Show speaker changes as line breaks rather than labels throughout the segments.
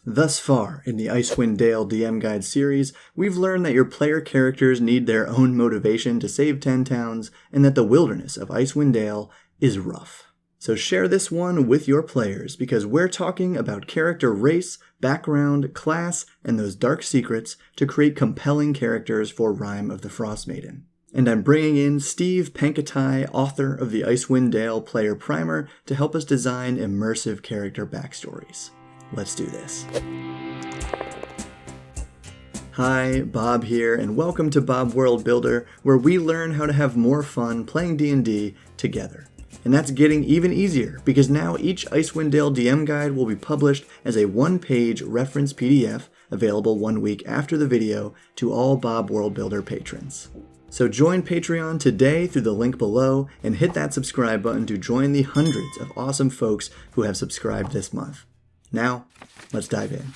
Thus far, in the Icewind Dale DM Guide series, we've learned that your player characters need their own motivation to save 10 towns, and that the wilderness of Icewind Dale is rough. So share this one with your players, because we're talking about character race, background, class, and those dark secrets to create compelling characters for Rime of the Frostmaiden. And I'm bringing in Steve Pankatai, author of the Icewind Dale Player Primer, to help us design immersive character backstories. Let's do this. Hi, Bob here, and welcome to Bob World Builder, where we learn how to have more fun playing D&D together. And that's getting even easier, because now each Icewind Dale DM guide will be published as a one-page reference PDF available 1 week after the video to all Bob World Builder patrons. So join Patreon today through the link below and hit that subscribe button to join the hundreds of awesome folks who have subscribed this month. Now, let's dive in.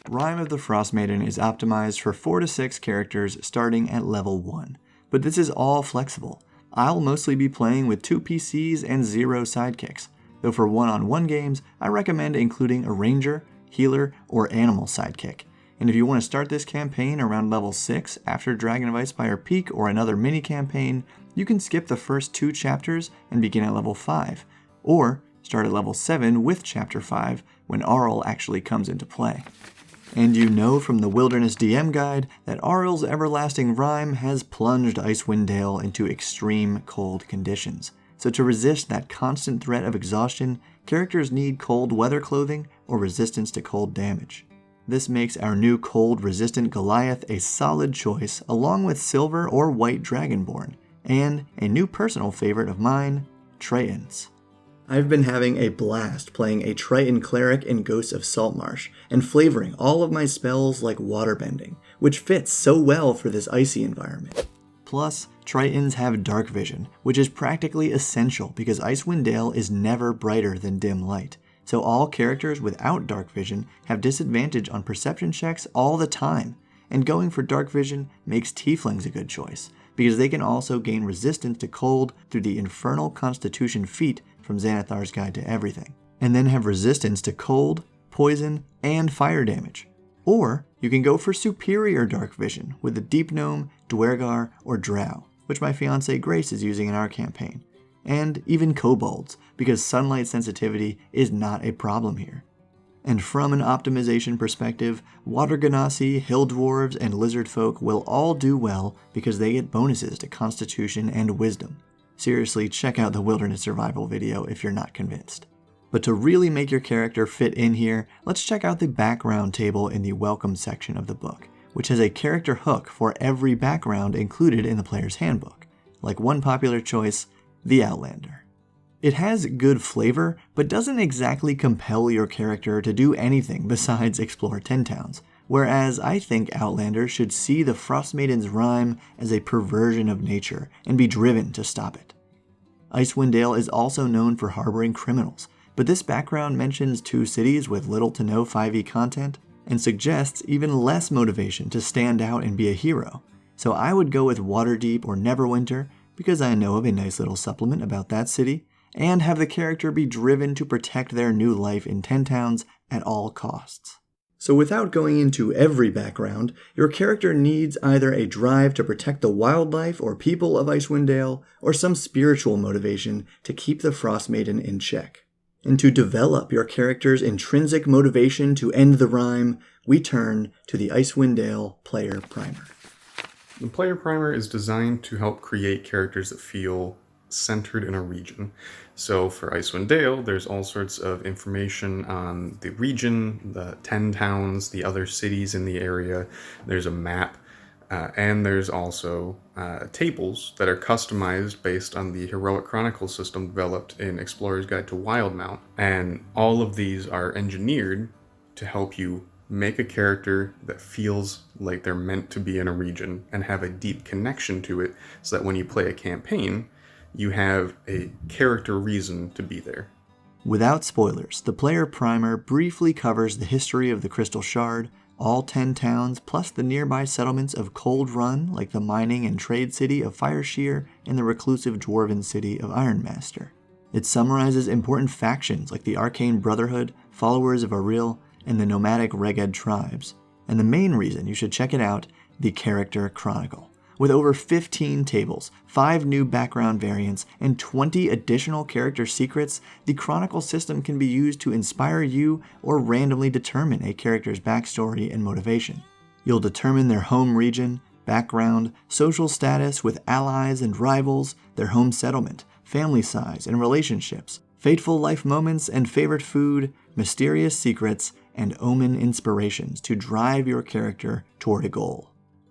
Rime of the Frostmaiden is optimized for 4 to 6 characters starting at level 1, but this is all flexible. I'll mostly be playing with 2 PCs and 0 sidekicks, though for one-on-one games, I recommend including a ranger, healer, or animal sidekick. And if you want to start this campaign around level 6 after Dragon of Icefire Peak or another mini-campaign, you can skip the first 2 chapters and begin at level 5, or start at level 7 with chapter 5 when Auril actually comes into play. And you know from the Wilderness DM Guide that Auril's everlasting rime has plunged Icewind Dale into extreme cold conditions. So to resist that constant threat of exhaustion, characters need cold weather clothing or resistance to cold damage. This makes our new cold-resistant Goliath a solid choice, along with Silver or White Dragonborn, and a new personal favorite of mine, Tritons. I've been having a blast playing a Triton cleric in Ghosts of Saltmarsh, and flavoring all of my spells like waterbending, which fits so well for this icy environment. Plus, Tritons have dark vision, which is practically essential because Icewind Dale is never brighter than dim light. So all characters without dark vision have disadvantage on perception checks all the time, and going for dark vision makes tieflings a good choice, because they can also gain resistance to cold through the Infernal Constitution feat from Xanathar's Guide to Everything, and then have resistance to cold, poison, and fire damage. Or you can go for superior dark vision with the Deep Gnome, Dwergar, or Drow, which my fiancée Grace is using in our campaign, and even kobolds, because sunlight sensitivity is not a problem here. And from an optimization perspective, Water Genasi, Hill Dwarves, and Lizard Folk will all do well because they get bonuses to Constitution and Wisdom. Seriously, check out the Wilderness Survival video if you're not convinced. But to really make your character fit in here, let's check out the background table in the Welcome section of the book, which has a character hook for every background included in the player's handbook, like one popular choice, the Outlander. It has good flavor, but doesn't exactly compel your character to do anything besides explore 10 towns, whereas I think Outlanders should see the Frostmaiden's rime as a perversion of nature and be driven to stop it. Icewind Dale is also known for harboring criminals, but this background mentions 2 cities with little to no 5e content, and suggests even less motivation to stand out and be a hero. So I would go with Waterdeep or Neverwinter, because I know of a nice little supplement about that city, and have the character be driven to protect their new life in 10 towns at all costs. So without going into every background, your character needs either a drive to protect the wildlife or people of Icewind Dale, or some spiritual motivation to keep the Frostmaiden in check. And to develop your character's intrinsic motivation to end the rime, we turn to the Icewind Dale Player Primer.
The Player Primer is designed to help create characters that feel centered in a region. So for Icewind Dale, there's all sorts of information on the region, the 10 towns, the other cities in the area. There's a map, and there's also tables that are customized based on the Heroic Chronicles system developed in Explorer's Guide to Wildmount. And all of these are engineered to help you make a character that feels like they're meant to be in a region and have a deep connection to it, so that when you play a campaign, you have a character reason to be there.
Without spoilers, the Player Primer briefly covers the history of the Crystal Shard, all 10 towns, plus the nearby settlements of Cold Run, like the mining and trade city of Fireshear, and the reclusive dwarven city of Ironmaster. It summarizes important factions like the Arcane Brotherhood, Followers of Auril, and the nomadic Reged tribes. And the main reason you should check it out, the Character Chronicle. With over 15 tables, 5 new background variants, and 20 additional character secrets, the Chronicle system can be used to inspire you or randomly determine a character's backstory and motivation. You'll determine their home region, background, social status with allies and rivals, their home settlement, family size and relationships, fateful life moments and favorite food, mysterious secrets, and omen inspirations to drive your character toward a goal.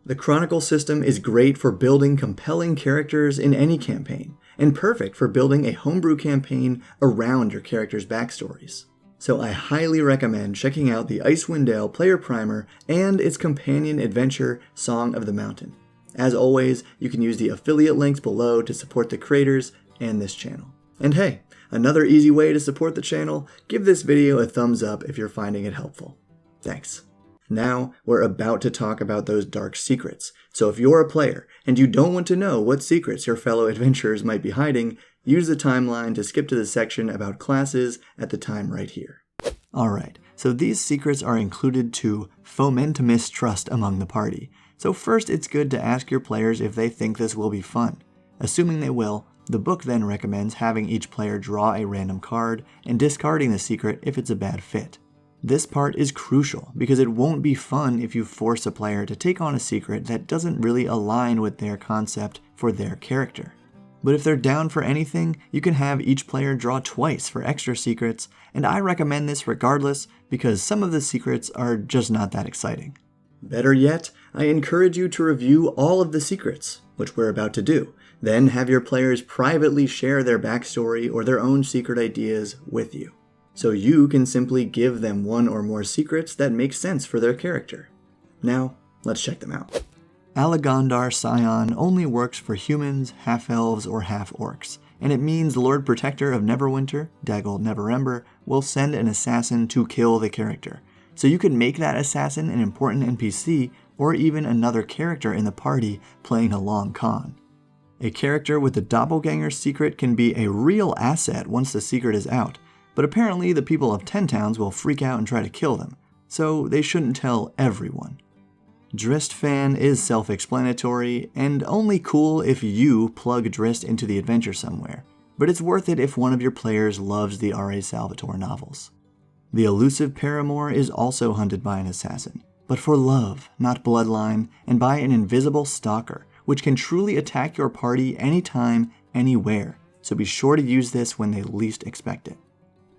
The Chronicle system is great for building compelling characters in any campaign, and perfect for building a homebrew campaign around your character's backstories. So I highly recommend checking out the Icewind Dale Player Primer and its companion adventure, Song of the Mountain. As always, you can use the affiliate links below to support the creators and this channel. And hey, another easy way to support the channel, give this video a thumbs up if you're finding it helpful. Thanks. Now, we're about to talk about those dark secrets. So if you're a player and you don't want to know what secrets your fellow adventurers might be hiding, use the timeline to skip to the section about classes at the time right here. Alright, so these secrets are included to foment mistrust among the party. So first, it's good to ask your players if they think this will be fun. Assuming they will, the book then recommends having each player draw a random card and discarding the secret if it's a bad fit. This part is crucial because it won't be fun if you force a player to take on a secret that doesn't really align with their concept for their character. But if they're down for anything, you can have each player draw twice for extra secrets, and I recommend this regardless because some of the secrets are just not that exciting. Better yet, I encourage you to review all of the secrets, which we're about to do. Then have your players privately share their backstory or their own secret ideas with you. So you can simply give them one or more secrets that make sense for their character. Now, let's check them out. Alagondar Scion only works for humans, half-elves, or half-orcs, and it means Lord Protector of Neverwinter, Daggle Neverember, will send an assassin to kill the character. So you could make that assassin an important NPC, or even another character in the party playing a long con. A character with the Doppelganger secret can be a real asset once the secret is out, but apparently the people of 10 towns will freak out and try to kill them, so they shouldn't tell everyone. Drist Fan is self-explanatory, and only cool if you plug Drist into the adventure somewhere, but it's worth it if one of your players loves the R.A. Salvatore novels. The elusive paramour is also hunted by an assassin, but for love, not bloodline, and by an invisible stalker, which can truly attack your party anytime, anywhere, so be sure to use this when they least expect it.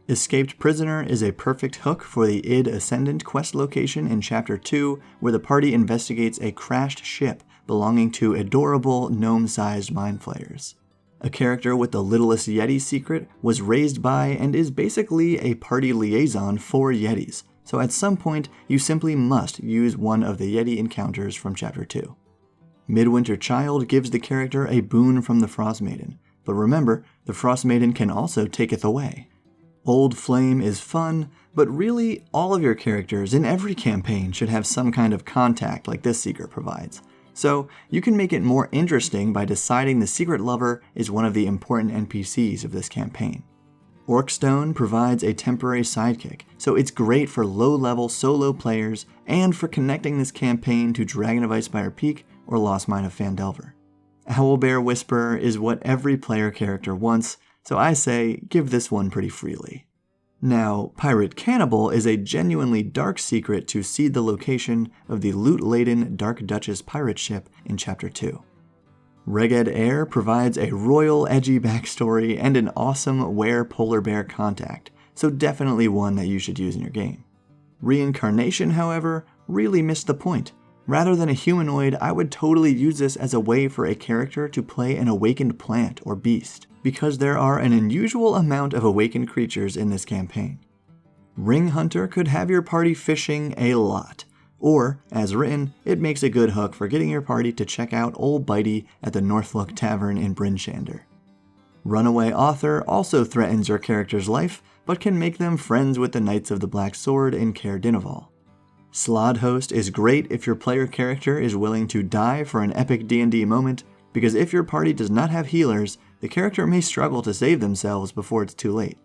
Escaped Prisoner is a perfect hook for the Id Ascendant quest location in Chapter 2, where the party investigates a crashed ship belonging to adorable gnome-sized mind flayers. A character with the Littlest Yeti secret was raised by and is basically a party liaison for Yetis, so at some point you simply must use one of the Yeti encounters from Chapter 2. Midwinter Child gives the character a boon from the Frostmaiden, but remember, the Frostmaiden can also taketh away. Old Flame is fun, but really all of your characters in every campaign should have some kind of contact like this secret provides. So you can make it more interesting by deciding the secret lover is one of the important NPCs of this campaign. Orcstone provides a temporary sidekick, so it's great for low-level solo players and for connecting this campaign to Dragon of Icespire Peak or Lost Mine of Phandelver. Owlbear Whisperer is what every player character wants, so I say give this one pretty freely. Now, Pirate Cannibal is a genuinely dark secret to seed the location of the loot-laden Dark Duchess pirate ship in Chapter 2. Reged Air provides a royal edgy backstory and an awesome were-polar bear contact, so definitely one that you should use in your game. Reincarnation, however, really missed the point. Rather than a humanoid, I would totally use this as a way for a character to play an awakened plant or beast, because there are an unusual amount of awakened creatures in this campaign. Ring Hunter could have your party fishing a lot, or, as written, it makes a good hook for getting your party to check out Old Bitey at the Northlook Tavern in Brynshander. Runaway Author also threatens your character's life, but can make them friends with the Knights of the Black Sword in Caer Dineval. Slodhost is great if your player character is willing to die for an epic D&D moment, because if your party does not have healers, the character may struggle to save themselves before it's too late.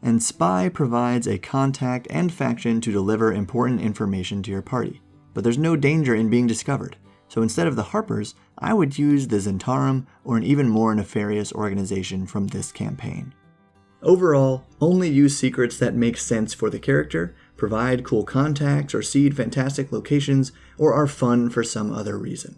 and Spy provides a contact and faction to deliver important information to your party. But there's no danger in being discovered, so instead of the Harpers, I would use the Zentarum or an even more nefarious organization from this campaign. Overall, only use secrets that make sense for the character, provide cool contacts, or seed fantastic locations, or are fun for some other reason.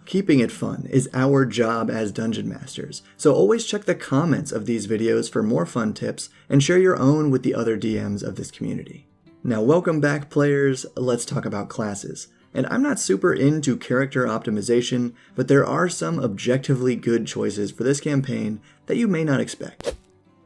Keeping it fun is our job as Dungeon Masters, so always check the comments of these videos for more fun tips and share your own with the other DMs of this community. Now welcome back players, let's talk about classes. And I'm not super into character optimization, but there are some objectively good choices for this campaign that you may not expect.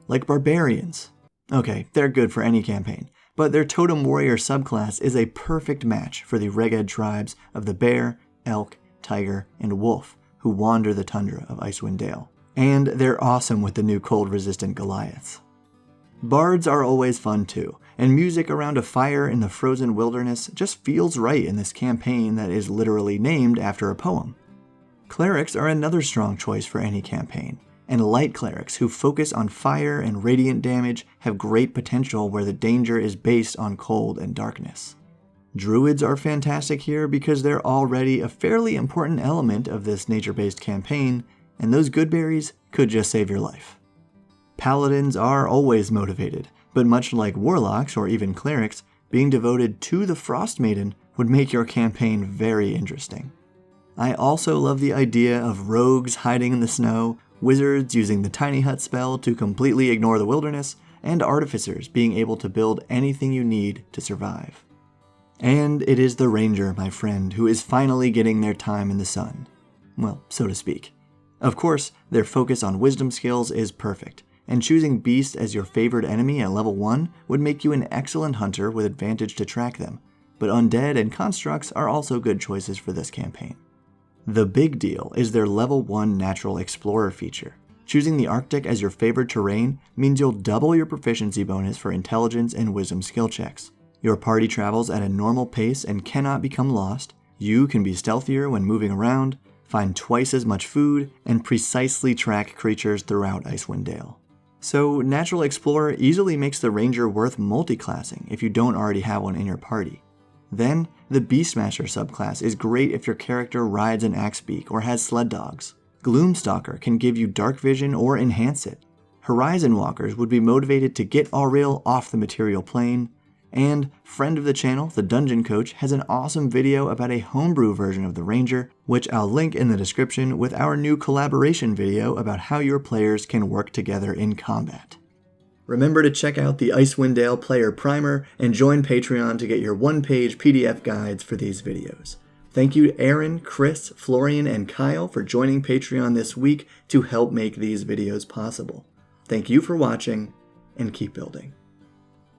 Like Barbarians. Okay, they're good for any campaign, but their Totem Warrior subclass is a perfect match for the Reged tribes of the Bear, Elk, Tiger, and Wolf who wander the tundra of Icewind Dale. And they're awesome with the new cold-resistant Goliaths. Bards are always fun too, and music around a fire in the frozen wilderness just feels right in this campaign that is literally named after a poem. Clerics are another strong choice for any campaign, and light clerics who focus on fire and radiant damage have great potential where the danger is based on cold and darkness. Druids are fantastic here because they're already a fairly important element of this nature-based campaign, and those good berries could just save your life. Paladins are always motivated, but much like warlocks or even clerics, being devoted to the Frostmaiden would make your campaign very interesting. I also love the idea of rogues hiding in the snow, wizards using the tiny hut spell to completely ignore the wilderness, and artificers being able to build anything you need to survive. And it is the ranger, my friend, who is finally getting their time in the sun. Well, so to speak. Of course, their focus on wisdom skills is perfect, and choosing Beast as your favored enemy at level 1 would make you an excellent hunter with advantage to track them, but undead and constructs are also good choices for this campaign. The big deal is their level 1 natural explorer feature. Choosing the Arctic as your favored terrain means you'll double your proficiency bonus for intelligence and wisdom skill checks. Your party travels at a normal pace and cannot become lost, you can be stealthier when moving around, find twice as much food, and precisely track creatures throughout Icewind Dale. So Natural Explorer easily makes the Ranger worth multi-classing if you don't already have one in your party. Then, the Beastmaster subclass is great if your character rides an Axebeak or has sled dogs. Gloomstalker can give you dark vision or enhance it. Horizon Walkers would be motivated to get Auril off the material plane. And friend of the channel, the Dungeon Coach, has an awesome video about a homebrew version of the Ranger, which I'll link in the description with our new collaboration video about how your players can work together in combat. Remember to check out the Icewind Dale Player Primer and join Patreon to get your one-page PDF guides for these videos. Thank you to Aaron, Chris, Florian, and Kyle for joining Patreon this week to help make these videos possible. Thank you for watching, and keep building.